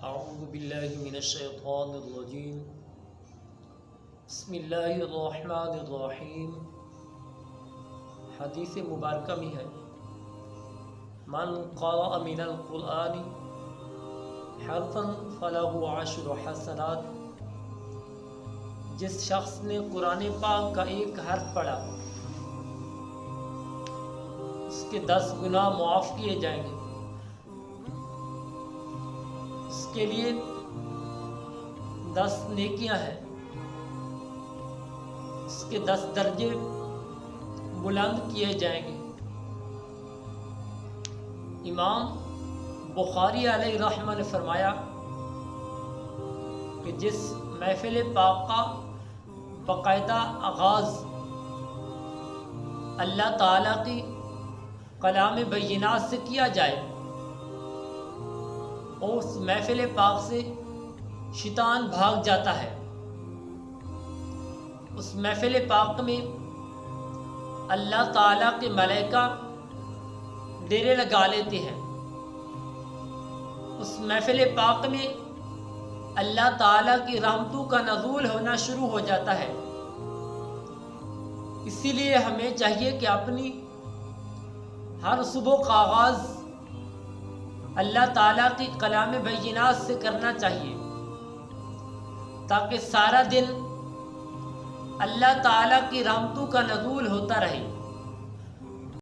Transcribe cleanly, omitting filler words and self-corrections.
اعوذ باللہ من الشیطان الرجیم بسم اللہ الرحمن الرحیم۔ حدیث مبارکہ میں ہے من قرأ من القرآن حرفا فلہ عشر حسنات، جس شخص نے قرآن پاک کا ایک حرف پڑھا اس کے 10 گناہ معاف کیے جائیں گے، اس کے لیے 10 نیکیاں ہیں، اس کے 10 درجے بلند کیے جائیں گے۔ امام بخاری علیہ رحمہ نے فرمایا کہ جس محفل پاک کا باقاعدہ آغاز اللہ تعالیٰ کی کلام بینات سے کیا جائے اور اس محفل پاک سے شیطان بھاگ جاتا ہے، اس محفل پاک میں اللہ تعالیٰ کے ملائکہ ڈیرے لگا لیتے ہیں، اس محفل پاک میں اللہ تعالیٰ کی رحمتوں کا نزول ہونا شروع ہو جاتا ہے۔ اسی لیے ہمیں چاہیے کہ اپنی ہر صبح کا آغاز اللہ تعالیٰ کی کلام بینات سے کرنا چاہیے، تاکہ سارا دن اللہ تعالیٰ کی رحمتوں کا نزول ہوتا رہے۔